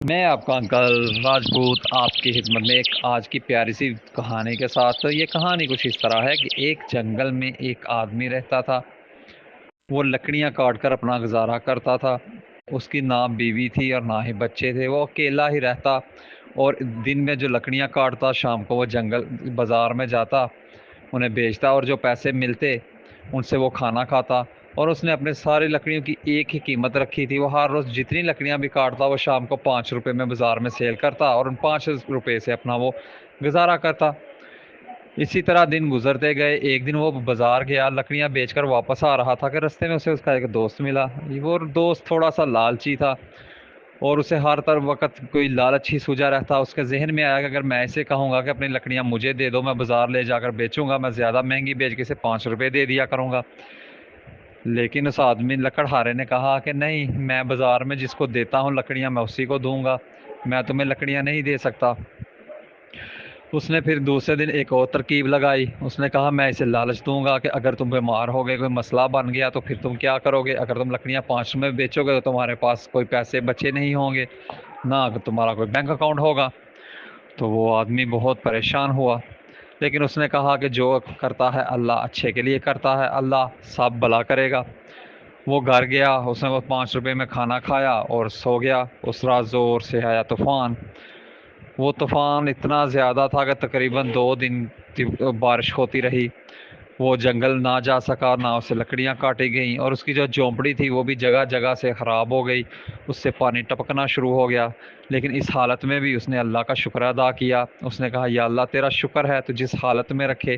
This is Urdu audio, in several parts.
میں آپ کا انکل راجپوت آپ کی خدمت میں ایک آج کی پیاری سی کہانی کے ساتھ. تو یہ کہانی کچھ اس طرح ہے کہ ایک جنگل میں ایک آدمی رہتا تھا. وہ لکڑیاں کاٹ کر اپنا گزارا کرتا تھا. اس کی نہ بیوی تھی اور نہ ہی بچے تھے. وہ اکیلا ہی رہتا اور دن میں جو لکڑیاں کاٹتا شام کو وہ جنگل بازار میں جاتا, انہیں بیچتا اور جو پیسے ملتے ان سے وہ کھانا کھاتا. اور اس نے اپنے ساری لکڑیوں کی ایک ہی قیمت رکھی تھی. وہ ہر روز جتنی لکڑیاں بھی کاٹتا وہ شام کو 5 روپے میں بازار میں سیل کرتا اور ان 5 روپے سے اپنا وہ گزارا کرتا. اسی طرح دن گزرتے گئے. ایک دن وہ بازار گیا, لکڑیاں بیچ کر واپس آ رہا تھا کہ رستے میں اسے اس کا ایک دوست ملا. وہ دوست تھوڑا سا لالچی تھا اور اسے ہر وقت کوئی لالچ ہی سوجا رہتا. اس کے ذہن میں آیا کہ اگر میں اسے کہوں گا کہ اپنی لکڑیاں مجھے دے دو, میں بازار لے جا کر بیچوں گا, میں زیادہ مہنگی بیچ کے اسے 5 روپے دے دیا کروں گا. لیکن اس آدمی لکڑہارے نے کہا کہ نہیں, میں بازار میں جس کو دیتا ہوں لکڑیاں میں اسی کو دوں گا, میں تمہیں لکڑیاں نہیں دے سکتا. اس نے پھر دوسرے دن ایک اور ترکیب لگائی. اس نے کہا میں اسے لالچ دوں گا کہ اگر تم بیمار ہو گئے, کوئی مسئلہ بن گیا تو پھر تم کیا کرو گے. اگر تم لکڑیاں 5 میں بیچو گے تو تمہارے پاس کوئی پیسے بچے نہیں ہوں گے, نہ اگر تمہارا کوئی بینک اکاؤنٹ ہوگا. تو وہ آدمی بہت پریشان ہوا, لیکن اس نے کہا کہ جو کرتا ہے اللہ اچھے کے لیے کرتا ہے, اللہ سب بھلا کرے گا. وہ گھر گیا, اس نے وہ 5 روپے میں کھانا کھایا اور سو گیا. اس رات زور سے آیا طوفان. وہ طوفان اتنا زیادہ تھا کہ تقریباً 2 دن بارش ہوتی رہی. وہ جنگل نہ جا سکا, نہ اسے لکڑیاں کاٹی گئیں, اور اس کی جو جھونپڑی تھی وہ بھی جگہ جگہ سے خراب ہو گئی. اس سے پانی ٹپکنا شروع ہو گیا. لیکن اس حالت میں بھی اس نے اللہ کا شکر ادا کیا. اس نے کہا یا اللہ تیرا شکر ہے, تو جس حالت میں رکھے.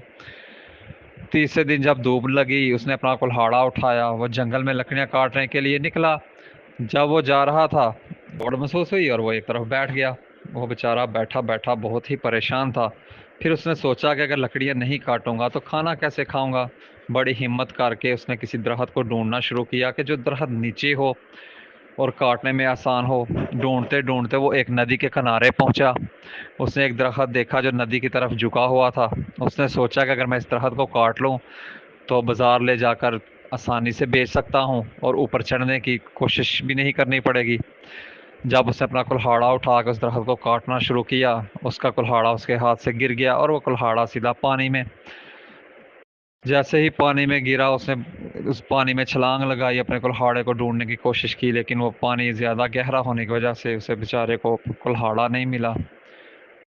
تیسرے دن جب دھوپ لگی اس نے اپنا کلہاڑا اٹھایا, وہ جنگل میں لکڑیاں کاٹنے کے لیے نکلا. جب وہ جا رہا تھا دوڑ محسوس ہوئی اور وہ ایک طرف بیٹھ گیا. وہ بیچارہ بیٹھا بیٹھا بہت ہی پریشان تھا. پھر اس نے سوچا کہ اگر لکڑیاں نہیں کاٹوں گا تو کھانا کیسے کھاؤں گا. بڑی ہمت کر کے اس نے کسی درخت کو ڈھونڈنا شروع کیا کہ جو درخت نیچے ہو اور کاٹنے میں آسان ہو. ڈھونڈتے ڈھونڈتے وہ ایک ندی کے کنارے پہنچا. اس نے ایک درخت دیکھا جو ندی کی طرف جھکا ہوا تھا. اس نے سوچا کہ اگر میں اس درخت کو کاٹ لوں تو بازار لے جا کر آسانی سے بیچ سکتا ہوں اور اوپر چڑھنے کی کوشش بھی نہیں کرنی پڑے گی. جب اس نے اپنا کلہاڑا اٹھا کر اس درخت کو کاٹنا شروع کیا, اس کا کلہاڑا اس کے ہاتھ سے گر گیا اور وہ کلہاڑا سیدھا پانی میں. جیسے ہی پانی میں گرا اس نے اس پانی میں چھلانگ لگائی, اپنے کلہاڑے کو ڈھونڈنے کی کوشش کی, لیکن وہ پانی زیادہ گہرا ہونے کی وجہ سے اسے بیچارے کو کلہاڑا نہیں ملا.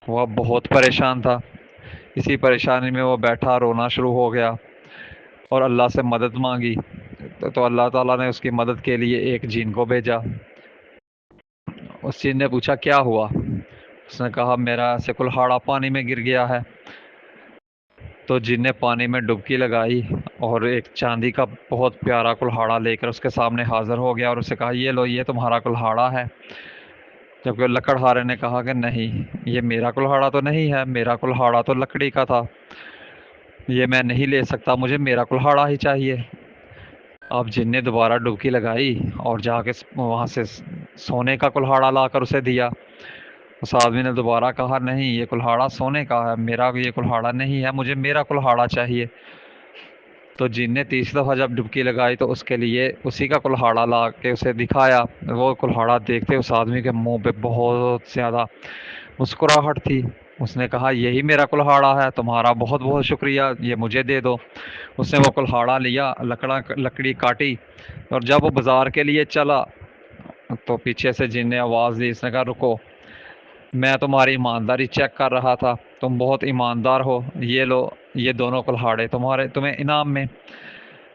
وہ اب بہت پریشان تھا. اسی پریشانی میں وہ بیٹھا رونا شروع ہو گیا اور اللہ سے مدد مانگی. تو اللہ تعالیٰ نے اس کی مدد کے لیے ایک جن کو بھیجا. اس جن نے پوچھا کیا ہوا. اس نے کہا میرا ایسے کلہاڑا پانی میں گر گیا ہے. تو جن نے پانی میں ڈبکی لگائی اور ایک چاندی کا بہت پیارا کلہاڑا لے کر اس کے سامنے حاضر ہو گیا اور اسے کہا یہ لو, یہ تمہارا کلہاڑا ہے. جبکہ لکڑہارے نے کہا کہ نہیں, یہ میرا کلہاڑا تو نہیں ہے, میرا کلہاڑا تو لکڑی کا تھا, یہ میں نہیں لے سکتا, مجھے میرا کلہاڑا ہی چاہیے. اب جن نے دوبارہ ڈبکی لگائی اور جا کے وہاں سے سونے کا کلہاڑا لا کر اسے دیا. اس آدمی نے دوبارہ کہا نہیں, یہ کلہاڑا سونے کا ہے, میرا یہ کلہاڑا نہیں ہے, مجھے میرا کلہاڑا چاہیے. تو جن نے تیسری دفعہ جب ڈبکی لگائی تو اس کے لیے اسی کا کلہاڑا لا کے اسے دکھایا. وہ کلہاڑا دیکھتے اس آدمی کے منہ پہ بہت زیادہ مسکراہٹ تھی. اس نے کہا یہی میرا کلہاڑا ہے, تمہارا بہت بہت شکریہ, یہ مجھے دے دو. اس نے وہ کلہاڑا لیا, لکڑی کاٹی, اور جب وہ بازار کے لیے چلا تو پیچھے سے جن نے آواز دی. اس نے کہا رکو, میں تمہاری ایمانداری چیک کر رہا تھا, تم بہت ایماندار ہو, یہ لو, یہ دونوں کلہاڑے تمہیں انعام میں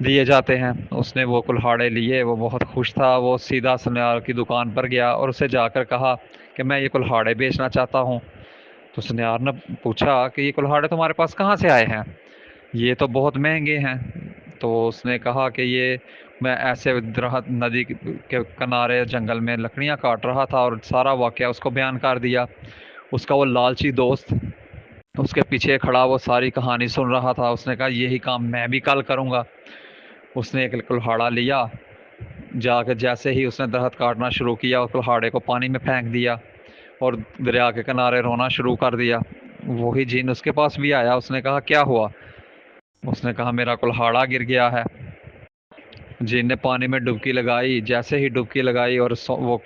دیے جاتے ہیں. اس نے وہ کلہاڑے لیے, وہ بہت خوش تھا. وہ سیدھا سنیار کی دکان پر گیا اور اسے جا کر کہا کہ میں یہ کلہاڑے بیچنا چاہتا ہوں. تو سنیار نے پوچھا کہ یہ کلہاڑے تمہارے پاس کہاں سے آئے ہیں, یہ تو بہت مہنگے ہیں. تو اس نے کہا کہ یہ میں ایسے درخت ندی کے کنارے جنگل میں لکڑیاں کاٹ رہا تھا, اور سارا واقعہ اس کو بیان کر دیا. اس کا وہ لالچی دوست اس کے پیچھے کھڑا وہ ساری کہانی سن رہا تھا. اس نے کہا یہی کام میں بھی کل کروں گا. اس نے ایک کلہاڑا لیا, جا کے جیسے ہی اس نے درخت کاٹنا شروع کیا اور کلہاڑے کو پانی میں پھینک دیا اور دریا کے کنارے رونا شروع کر دیا. وہی جن اس کے پاس بھی آیا. اس نے کہا کیا ہوا. اس نے کہا میرا کلہاڑا گر گیا ہے. جن نے پانی میں ڈبکی لگائی، جیسے ہی ڈبکی لگائی اور وہ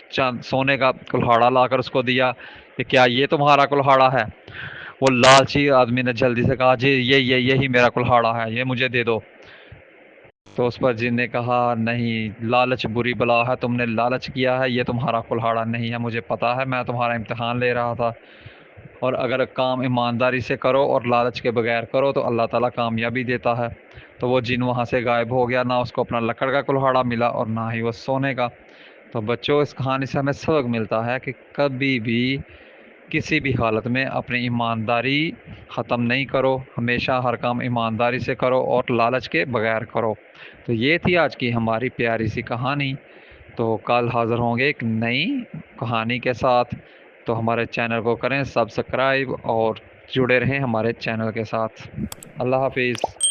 سونے کا کلہاڑا لا کر اس کو دیا کہ کیا یہ تمہارا کلہاڑا ہے؟ وہ لالچی آدمی نے جلدی سے کہا جی یہی میرا کلہاڑا ہے، یہ مجھے دے دو۔ تو اس پر جن نے کہا نہیں، لالچ بری بلا ہے، تم نے لالچ کیا ہے، یہ تمہارا کلہاڑا نہیں ہے، مجھے پتا ہے، میں تمہارا امتحان لے رہا تھا، اور اگر کام ایمانداری سے کرو اور لالچ کے بغیر کرو تو اللہ تعالیٰ کامیابی دیتا ہے۔ تو وہ جن وہاں سے غائب ہو گیا، نہ اس کو اپنا لکڑ کا کلہاڑا ملا اور نہ ہی وہ سونے کا۔ تو بچوں، اس کہانی سے ہمیں سبق ملتا ہے کہ کبھی بھی کسی بھی حالت میں اپنی ایمانداری ختم نہیں کرو، ہمیشہ ہر کام ایمانداری سے کرو اور لالچ کے بغیر کرو۔ تو یہ تھی آج کی ہماری پیاری سی کہانی۔ تو کل حاضر ہوں گے ایک نئی کہانی کے ساتھ۔ تو ہمارے چینل کو کریں سبسکرائب اور جڑے رہیں ہمارے چینل کے ساتھ۔ اللہ حافظ۔